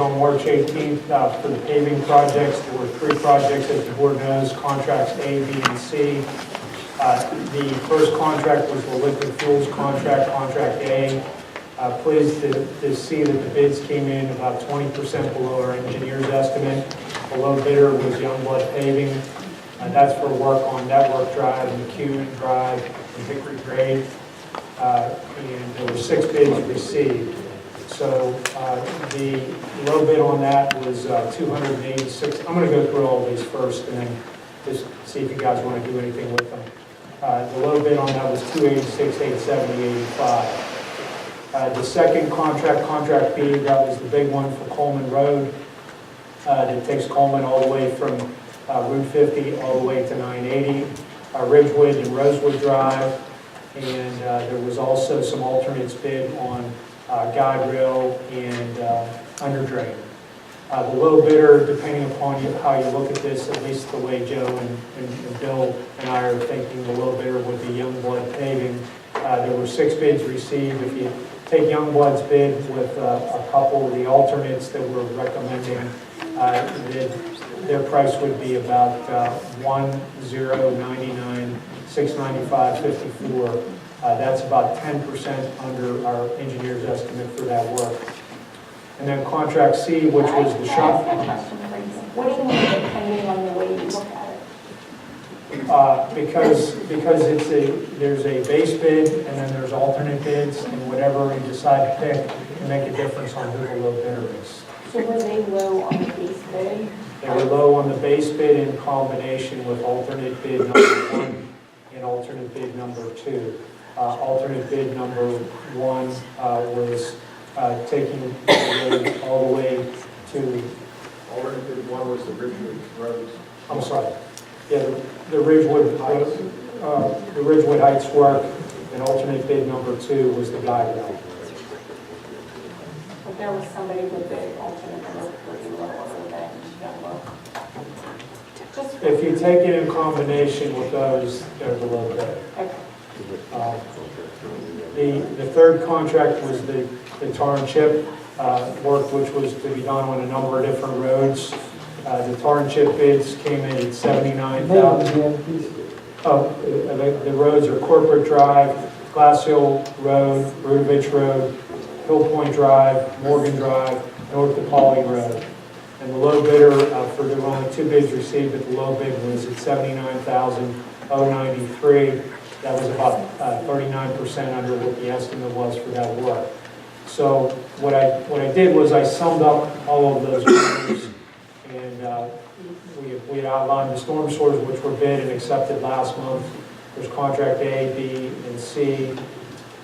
on March 18th for the paving projects. There were 3 projects, as the board knows, contracts A, B, and C. The first contract was the liquid fuels contract, contract A. Pleased to see that the bids came in about 20% below our engineer's estimate. The low bidder was Youngblood Paving. That's for work on Network Drive, McEwen Drive, and Hickory Grade. And there were 6 bids received. So the low bid on that was 286. I'm going to go through all of these first and then just see if you guys want to do anything with them. The low bid on that was 286, 870, 85. The second contract, contract B, that was the big one for Coleman Road. That takes Coleman all the way from Route 50 all the way to 980, Ridgewood and Rosewood Drive. And there was also some alternates bid on guide rail and underdrain. The low bidder, depending upon how you look at this, at least the way Joe and Bill and I are thinking, the low bidder would be Youngblood Paving. There were 6 bids received. If you take Youngblood's bid with a couple of the alternates that we're recommending, their price would be about $1,099, $695.54. That's about 10% under our engineer's estimate for that work. And then contract C, which was the shop. What do you mean depending on the way you look at it? Because there's a base bid and then there's alternate bids, and whatever you decide to pick can make a difference on who the low bidder is. So were they low on the base bid? They were low on the base bid in combination with alternate bid number 1 and alternate bid number 2. Alternate bid number 1 was taking the road all the way to... Alternate bid 1 was the Ridgewood Roads. I'm sorry. Yeah, the Ridgewood Heights work, and alternate bid number 2 was the guide rail. But there was somebody with the alternate number 3 lower than Youngblood. If you take it in combination with those, they're the low bid. Okay. The third contract was the tar and chip work, which was to be done on a number of different roads. The tar and chip bids came in at $79,000. The roads are Corporate Drive, Glass Hill Road, Rudovich Road, Hill Point Drive, Morgan Drive, North DePauli Road. And the low bidder, for there were only 2 bids received, but the low bid was at $79,093. That was about 39% under what the estimate was for that work. So what I did was I summed up all of those numbers, and we had outlined the storm sewers, which were bid and accepted last month. There's contract A, B, and C.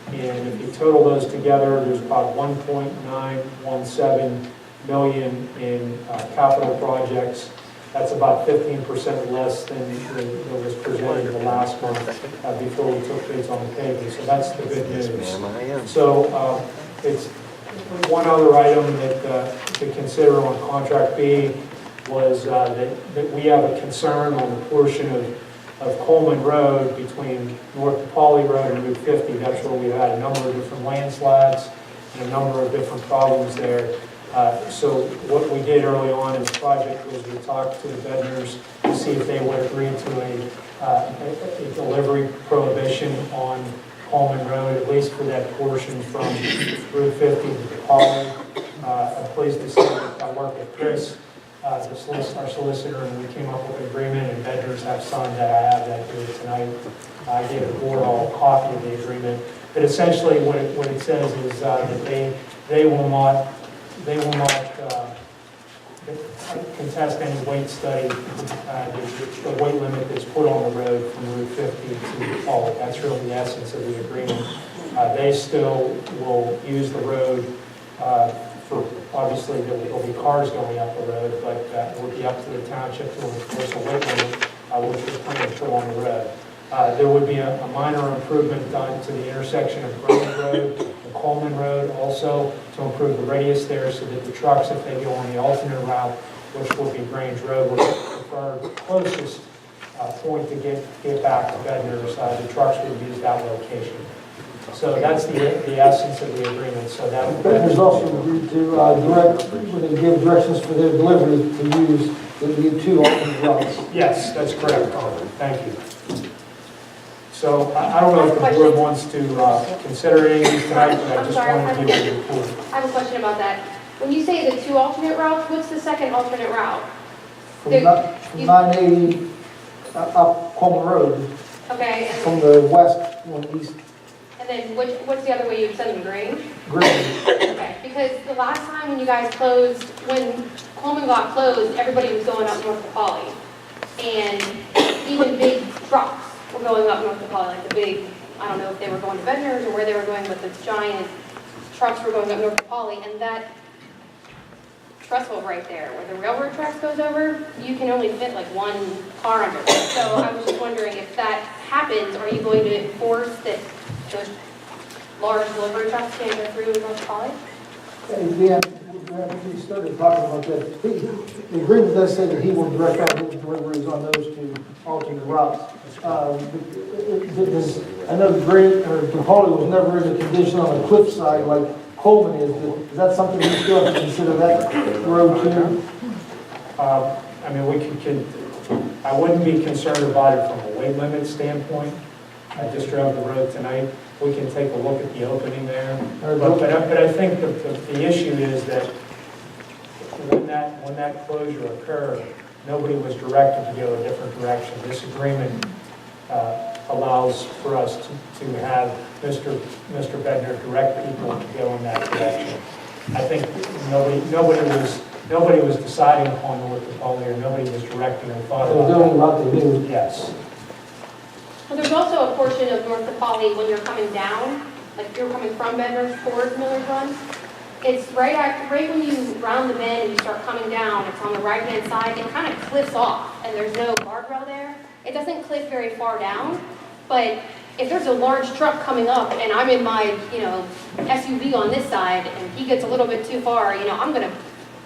And if you total those together, there's about $1.917 million in capital projects. That's about 15% less than was presented the last month before we took bids on the paving. So that's the good news. So it's one other item that to consider on contract B was that we have a concern on the portion of Coleman Road between North DePauli Road and Route 50. That's where we had a number of different landslides and a number of different problems there. So what we did early on in the project was we talked to the vendors to see if they would agree to a delivery prohibition on Coleman Road, at least for that portion from Route 50 to DePauli. I'm pleased to say that I worked with Chris, our solicitor, and we came up with an agreement, and vendors have signed that. I have that here tonight. I gave the board all a copy of the agreement. But essentially what it says is that they will not contest any weight study, the weight limit that's put on the road from Route 50 to DePauli. That's really the essence of the agreement. They still will use the road for, obviously there will be cars going up the road, but it will be up to the township to enforce a weight limit, which is planned to put on the road. There would be a minor improvement done to the intersection of Grange Road and Coleman Road, also to improve the radius there so that the trucks, if they go on the alternate route, which will be Grange Road, would prefer the closest point to get back to Bednar's. The trucks would use that location. So that's the essence of the agreement, so that. There's also agreed to direct, when they give directions for their delivery, to use the 2 alternate routes. Yes, that's correct, Carmen, thank you. So I don't know if the board wants to consider any of these tonight, but I I'm just sorry, wanted to give you a report. I have a question about that. When you say the 2 alternate routes, what's the second alternate route? From 980 up Coleman Road, Okay, from the west and east and then what's the other way you'd send them, Grange? Green. Okay, because the last time when you guys closed, when Coleman got closed, everybody was going up north to Poly. And even big trucks were going up north to Poly, like the big, I don't know if they were going to Bednar's or where they were going, but the giant trucks were going up north to Poly. And that trestle right there, where the railroad tracks goes over, you can only fit like 1 car under it. So I was just wondering if that happens, are you going to enforce that those large delivery trucks can't go through North Poly? Dan, we started talking about that. The agreement does say that he will direct all his deliveries on those 2 alternate routes. I know the Green, or DePauli was never in a condition on the cliffside like Coleman is that something we still have to consider that road too? I mean, I wouldn't be concerned about it from a weight limit standpoint. I just drove the road tonight. We can take a look at the opening there. But I think the issue is that when that closure occurred, nobody was directed to go a different direction. This agreement allows for us to have Mr. Bednar direct people to go in that direction. I think nobody was deciding upon North Poly, or nobody was directing or thought It was the about only route they knew. that. Yes. Well, there's also a portion of North DePauli when you're coming down, like if you're coming from Bednar's towards Miller's Run. It's right when you round the bend and you start coming down, it's on the right-hand side, it kind of cliffs off, and there's no guardrail there. It doesn't cliff very far down, but if there's a large truck coming up and I'm in my, SUV on this side and he gets a little bit too far, I'm gonna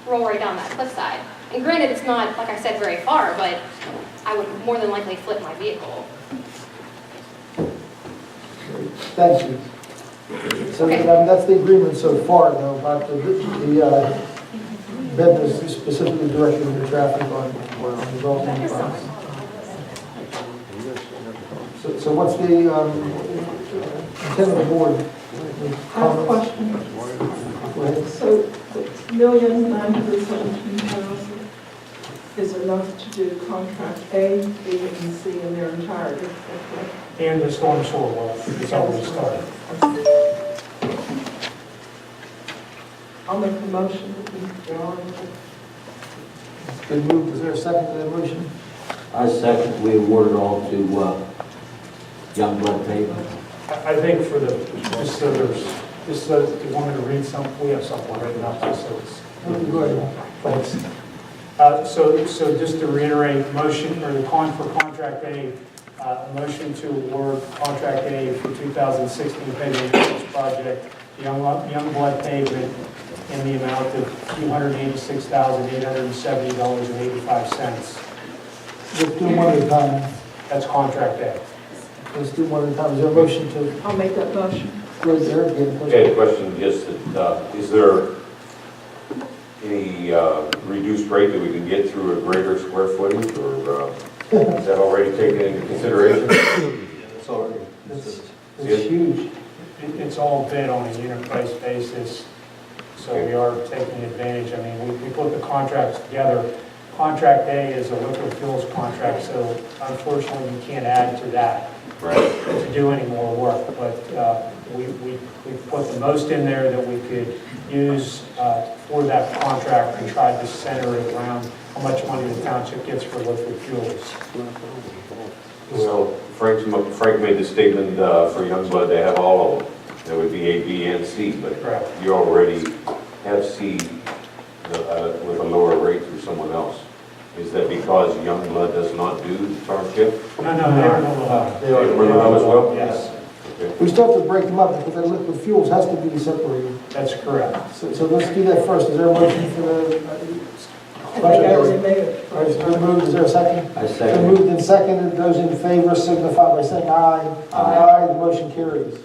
roll right down that cliffside. And granted, it's not, like I said, very far, but I would more than likely flip my vehicle. Thank you. So that's the agreement so far, though, about the Bednar specifically directing the traffic on the alternate routes. So what's the intent of the board? I have a question. Go ahead. So, $1,917,000 is enough to do contract A, B, and C in their entirety, is that correct? And the storm sewer well, it's already started. I'll make a motion that we go on with it. It's been moved. Is there a second to that motion? I second, we award it all to Youngblood Paving. I think for just so if you want me to read something, we have something written up, just so it's. Go ahead. Thanks. So just to reiterate, motion, or the for contract A, a motion to award contract A for 2016 paving maintenance project, Youngblood Pavement, in the amount of $286,870.85. Let's do one at a time. That's contract A. Let's do one at a time. Is there a motion to, I'll make that motion. right there, again? Okay, the question is, is there any reduced rate that we can get through a greater square footage, or is that already taken into consideration? It's already, it's huge. It's all bid on a unit price basis, so we are taking advantage. I mean, we put the contracts together. Contract A is a liquid fuels contract, so unfortunately, we can't add to that to do any more work. But we put the most in there that we could use for that contract and tried to center it around how much money the township gets for liquid fuels. Well, Frank made the statement for Youngblood, they have all of them. There would be A, B, and C, but Correct. you already have C with a lower rate through someone else. Is that because Youngblood does not do the township? No, they are no. They are as well? Yes, Okay. We still have to break them up because that liquid fuels has to be separated. that's correct. So let's do that first. Is there a motion for the? I think I already made it. All right, it's been moved. Is there a second? I Been second. moved and seconded. Those in favor signify by saying aye. Aye. The motion carries.